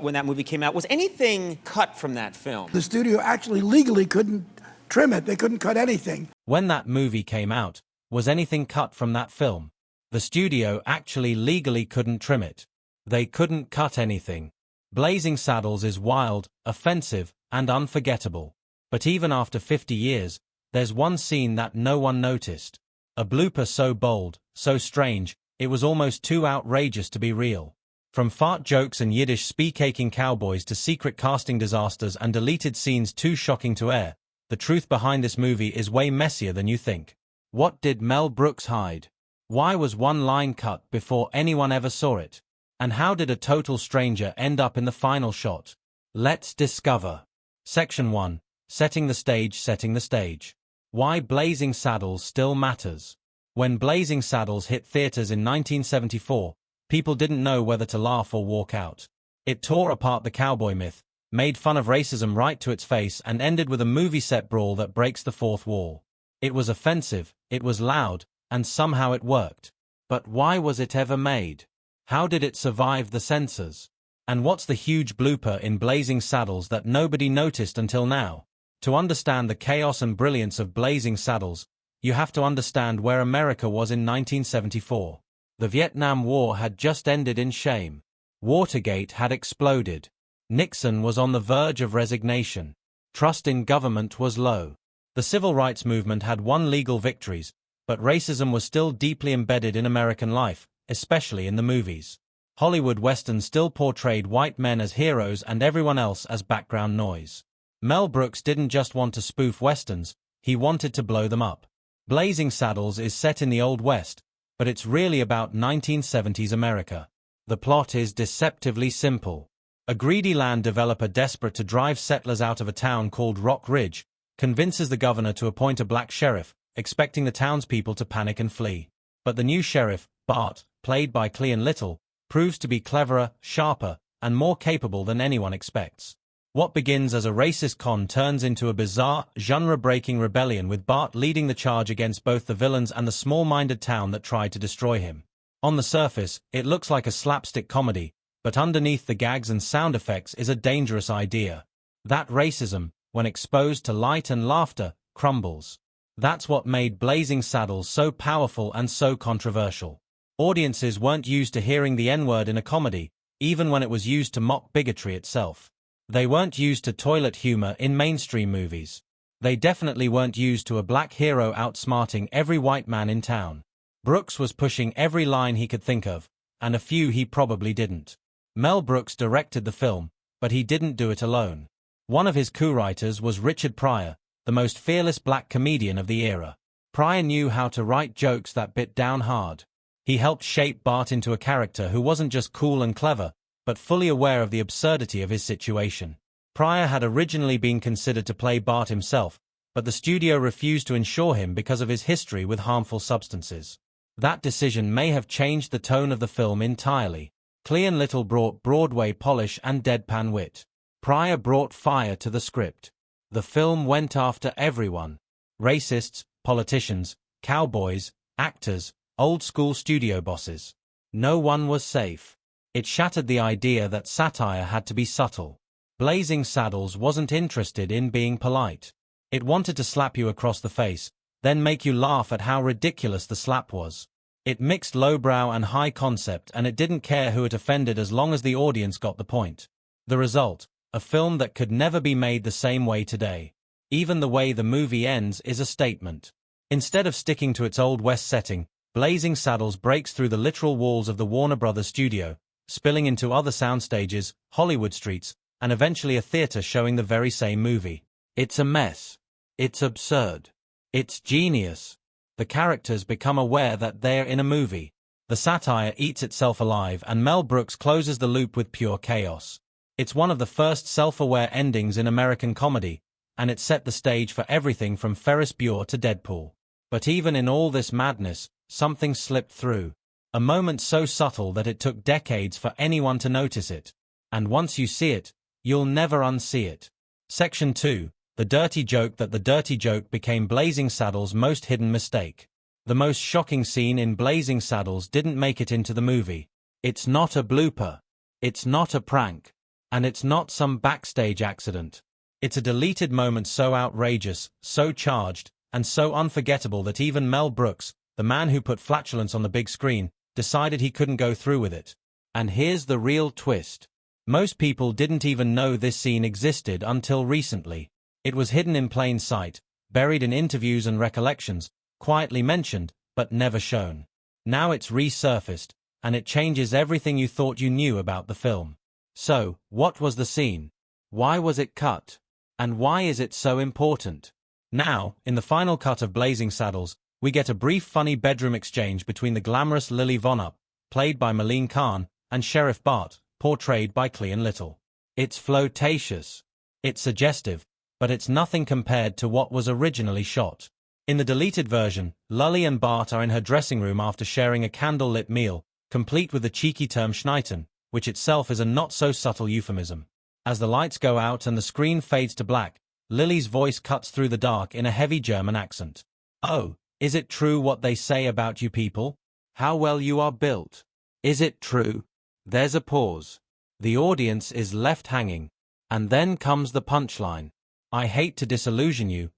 when that movie came out. Was anything cut from that film? The studio actually legally couldn't trim it. They couldn't cut anything. When that movie came out, was anything cut from that film? The studio actually legally couldn't trim it. They couldn't cut anything. Blazing Saddles is wild, offensive, and unforgettable. But even after 50 years, there's one scene that no one noticed. A blooper so bold, so strange, it was almost too outrageous to be real. From fart jokes and Yiddish speak-aching cowboys to secret casting disasters and deleted scenes too shocking to air, the truth behind this movie is way messier than you think. What did Mel Brooks hide? Why was one line cut before anyone ever saw it? And how did a total stranger end up in the final shot? Let's discover. Section 1. Setting the stage. Setting the stage. Why Blazing Saddles still matters. When Blazing Saddles hit theaters in 1974, people didn't know whether to laugh or walk out. It tore apart the cowboy myth, made fun of racism right to its face, and ended with a movie set brawl that breaks the fourth wall. It was offensive, it was loud, and somehow it worked. But why was it ever made? How did it survive the censors? And what's the huge blooper in Blazing Saddles that nobody noticed until now? To understand the chaos and brilliance of Blazing Saddles, you have to understand where America was in 1974. The Vietnam War had just ended in shame. Watergate had exploded. Nixon was on the verge of resignation. Trust in government was low. The civil rights movement had won legal victories, but racism was still deeply embedded in American life, especially in the movies. Hollywood westerns still portrayed white men as heroes and everyone else as background noise. Mel Brooks didn't just want to spoof westerns, he wanted to blow them up. Blazing Saddles is set in the Old West, but it's really about 1970s America. The plot is deceptively simple. A greedy land developer desperate to drive settlers out of a town called Rock Ridge convinces the governor to appoint a black sheriff, expecting the townspeople to panic and flee. But the new sheriff, Bart, played by Cleon Little, proves to be cleverer, sharper, and more capable than anyone expects. What begins as a racist con turns into a bizarre, genre-breaking rebellion with Bart leading the charge against both the villains and the small-minded town that tried to destroy him. On the surface, it looks like a slapstick comedy, but underneath the gags and sound effects is a dangerous idea. That racism, when exposed to light and laughter, crumbles. That's what made Blazing Saddles so powerful and so controversial. Audiences weren't used to hearing the N-word in a comedy, even when it was used to mock bigotry itself. They weren't used to toilet humor in mainstream movies. They definitely weren't used to a black hero outsmarting every white man in town. Brooks was pushing every line he could think of, and a few he probably didn't. Mel Brooks directed the film, but he didn't do it alone. One of his co-writers was Richard Pryor, the most fearless black comedian of the era. Pryor knew how to write jokes that bit down hard. He helped shape Bart into a character who wasn't just cool and clever, but fully aware of the absurdity of his situation. Pryor had originally been considered to play Bart himself, but the studio refused to insure him because of his history with harmful substances. That decision may have changed the tone of the film entirely. Cleon Little brought Broadway polish and deadpan wit. Pryor brought fire to the script. The film went after everyone. Racists, politicians, cowboys, actors, old-school studio bosses. No one was safe. It shattered the idea that satire had to be subtle. Blazing Saddles wasn't interested in being polite. It wanted to slap you across the face, then make you laugh at how ridiculous the slap was. It mixed lowbrow and high concept, and it didn't care who it offended as long as the audience got the point. The result, a film that could never be made the same way today. Even the way the movie ends is a statement. Instead of sticking to its Old West setting, Blazing Saddles breaks through the literal walls of the Warner Brothers studio, spilling into other soundstages, Hollywood streets, and eventually a theater showing the very same movie. It's a mess. It's absurd. It's genius. The characters become aware that they're in a movie. The satire eats itself alive, and Mel Brooks closes the loop with pure chaos. It's one of the first self-aware endings in American comedy, and it set the stage for everything from Ferris Bueller to Deadpool. But even in all this madness, something slipped through. A moment so subtle that it took decades for anyone to notice it. And once you see it, you'll never unsee it. Section 2. The dirty joke. That the dirty joke became Blazing Saddles' most hidden mistake. The most shocking scene in Blazing Saddles didn't make it into the movie. It's not a blooper. It's not a prank. And it's not some backstage accident. It's a deleted moment so outrageous, so charged, and so unforgettable that even Mel Brooks, the man who put flatulence on the big screen, decided he couldn't go through with it. And here's the real twist. Most people didn't even know this scene existed until recently. It was hidden in plain sight, buried in interviews and recollections, quietly mentioned, but never shown. Now it's resurfaced, and it changes everything you thought you knew about the film. So, what was the scene? Why was it cut? And why is it so important? Now, in the final cut of Blazing Saddles, we get a brief funny bedroom exchange between the glamorous Lily Vonup, played by Malene Khan, and Sheriff Bart, portrayed by Cleon Little. It's flirtatious. It's suggestive, but it's nothing compared to what was originally shot. In the deleted version, Lully and Bart are in her dressing room after sharing a candle-lit meal, complete with the cheeky term Schneiten, which itself is a not-so-subtle euphemism. As the lights go out and the screen fades to black, Lily's voice cuts through the dark in a heavy German accent. "Oh, is it true what they say about you people? How well you are built. Is it true?" There's a pause. The audience is left hanging. And then comes the punchline. "I hate to disillusion you,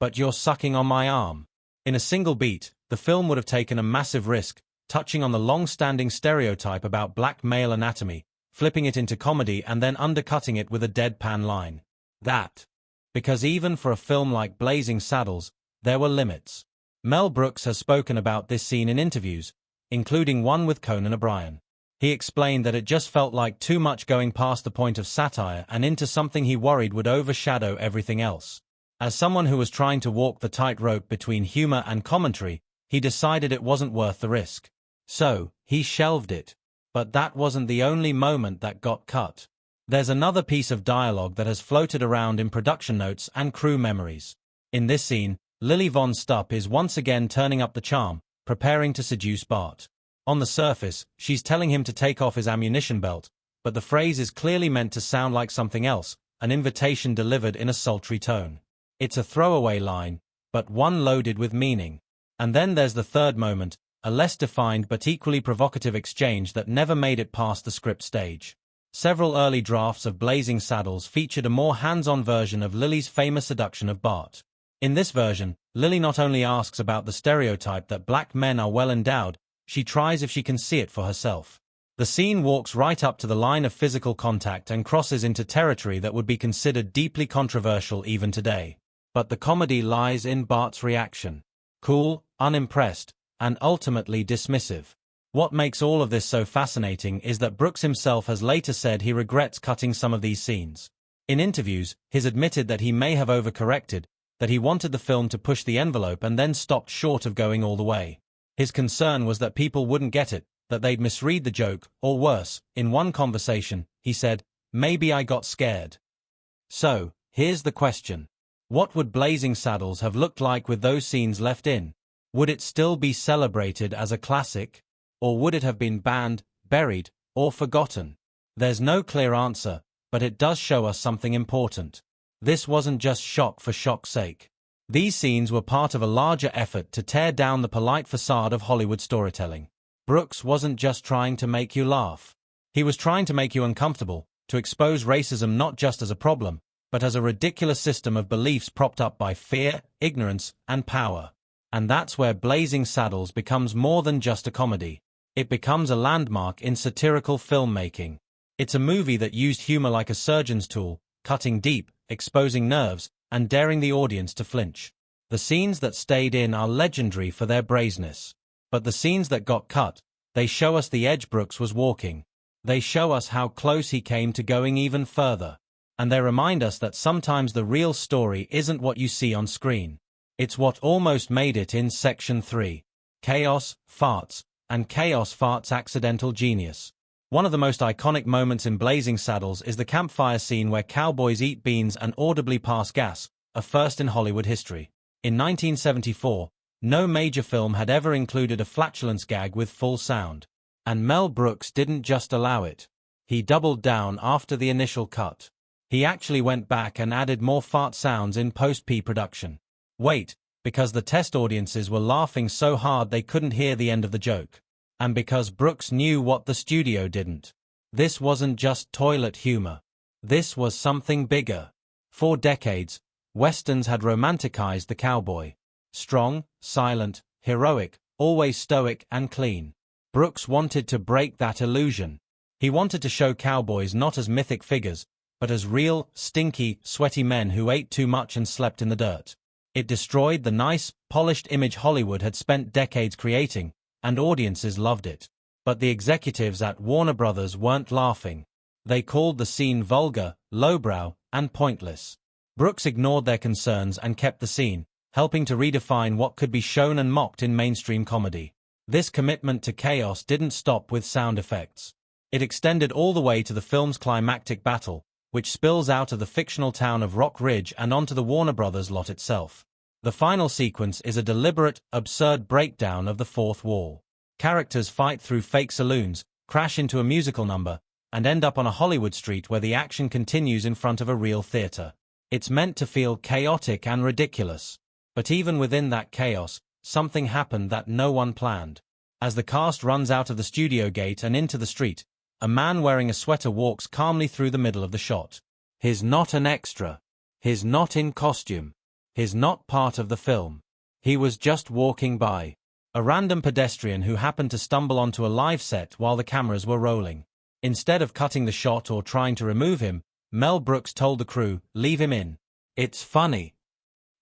but you're sucking on my arm." In a single beat, the film would have taken a massive risk, touching on the long-standing stereotype about black male anatomy, flipping it into comedy and then undercutting it with a deadpan line. Because even for a film like Blazing Saddles, there were limits. Mel Brooks has spoken about this scene in interviews, including one with Conan O'Brien. He explained that it just felt like too much going past the point of satire and into something he worried would overshadow everything else. As someone who was trying to walk the tightrope between humor and commentary, he decided it wasn't worth the risk. So, he shelved it. But that wasn't the only moment that got cut. There's another piece of dialogue that has floated around in production notes and crew memories. In this scene, Lily Von Stupp is once again turning up the charm, preparing to seduce Bart. On the surface, she's telling him to take off his ammunition belt, but the phrase is clearly meant to sound like something else, an invitation delivered in a sultry tone. It's a throwaway line, but one loaded with meaning. And then there's the third moment, a less defined but equally provocative exchange that never made it past the script stage. Several early drafts of Blazing Saddles featured a more hands-on version of Lily's famous seduction of Bart. In this version, Lily not only asks about the stereotype that black men are well endowed, she tries if she can see it for herself. The scene walks right up to the line of physical contact and crosses into territory that would be considered deeply controversial even today. But the comedy lies in Bart's reaction. Cool, unimpressed, and ultimately dismissive. What makes all of this so fascinating is that Brooks himself has later said he regrets cutting some of these scenes. In interviews, he's admitted that he may have overcorrected, that he wanted the film to push the envelope and then stopped short of going all the way. His concern was that people wouldn't get it, that they'd misread the joke, or worse, in one conversation, he said, "Maybe I got scared." So, here's the question. What would Blazing Saddles have looked like with those scenes left in? Would it still be celebrated as a classic? Or would it have been banned, buried, or forgotten? There's no clear answer, but it does show us something important. This wasn't just shock for shock's sake. These scenes were part of a larger effort to tear down the polite facade of Hollywood storytelling. Brooks wasn't just trying to make you laugh. He was trying to make you uncomfortable, to expose racism not just as a problem, but as a ridiculous system of beliefs propped up by fear, ignorance, and power. And that's where Blazing Saddles becomes more than just a comedy. It becomes a landmark in satirical filmmaking. It's a movie that used humor like a surgeon's tool, cutting deep, exposing nerves, and daring the audience to flinch. The scenes that stayed in are legendary for their brazenness. But the scenes that got cut, they show us the edge Brooks was walking. They show us how close he came to going even further. And they remind us that sometimes the real story isn't what you see on screen. It's what almost made it in Section 3. Chaos, farts, and chaos farts accidental genius. One of the most iconic moments in Blazing Saddles is the campfire scene where cowboys eat beans and audibly pass gas, a first in Hollywood history. In 1974, no major film had ever included a flatulence gag with full sound. And Mel Brooks didn't just allow it. He doubled down after the initial cut. He actually went back and added more fart sounds in post-production. Wait, because the test audiences were laughing so hard they couldn't hear the end of the joke. And because Brooks knew what the studio didn't. This wasn't just toilet humor. This was something bigger. For decades, Westerns had romanticized the cowboy. Strong, silent, heroic, always stoic and clean. Brooks wanted to break that illusion. He wanted to show cowboys not as mythic figures, but as real, stinky, sweaty men who ate too much and slept in the dirt. It destroyed the nice, polished image Hollywood had spent decades creating, and audiences loved it. But the executives at Warner Brothers weren't laughing. They called the scene vulgar, lowbrow, and pointless. Brooks ignored their concerns and kept the scene, helping to redefine what could be shown and mocked in mainstream comedy. This commitment to chaos didn't stop with sound effects. It extended all the way to the film's climactic battle, which spills out of the fictional town of Rock Ridge and onto the Warner Brothers lot itself. The final sequence is a deliberate, absurd breakdown of the fourth wall. Characters fight through fake saloons, crash into a musical number, and end up on a Hollywood street where the action continues in front of a real theater. It's meant to feel chaotic and ridiculous. But even within that chaos, something happened that no one planned. As the cast runs out of the studio gate and into the street, a man wearing a sweater walks calmly through the middle of the shot. He's not an extra. He's not in costume. He's not part of the film. He was just walking by. A random pedestrian who happened to stumble onto a live set while the cameras were rolling. Instead of cutting the shot or trying to remove him, Mel Brooks told the crew, "Leave him in. It's funny."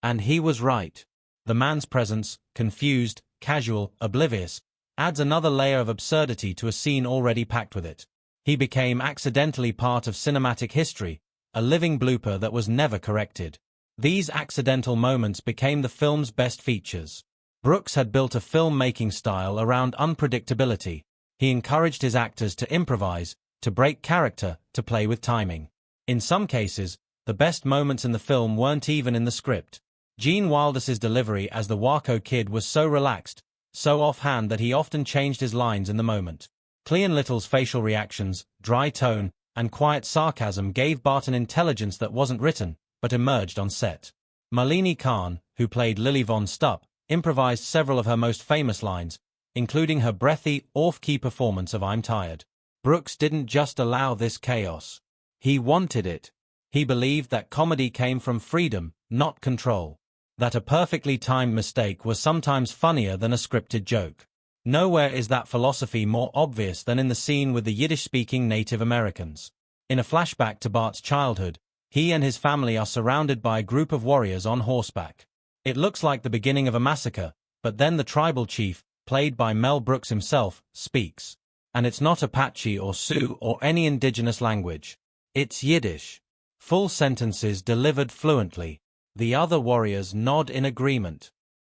And he was right. The man's presence, confused, casual, oblivious, adds another layer of absurdity to a scene already packed with it. He became accidentally part of cinematic history, a living blooper that was never corrected. These accidental moments became the film's best features. Brooks had built a filmmaking style around unpredictability. He encouraged his actors to improvise, to break character, to play with timing. In some cases, the best moments in the film weren't even in the script. Gene Wilder's delivery as the Waco Kid was so relaxed, so offhand that he often changed his lines in the moment. Cleon Little's facial reactions, dry tone, and quiet sarcasm gave Bart an intelligence that wasn't written, but emerged on set. Malini Khan, who played Lily Von Stupp, improvised several of her most famous lines, including her breathy, off-key performance of "I'm Tired." Brooks didn't just allow this chaos. He wanted it. He believed that comedy came from freedom, not control. That a perfectly timed mistake was sometimes funnier than a scripted joke. Nowhere is that philosophy more obvious than in the scene with the Yiddish-speaking Native Americans. In a flashback to Bart's childhood, he and his family are surrounded by a group of warriors on horseback. It looks like the beginning of a massacre, but then the tribal chief, played by Mel Brooks himself, speaks. And it's not Apache or Sioux or any indigenous language. It's Yiddish. Full sentences delivered fluently. The other warriors nod in agreement.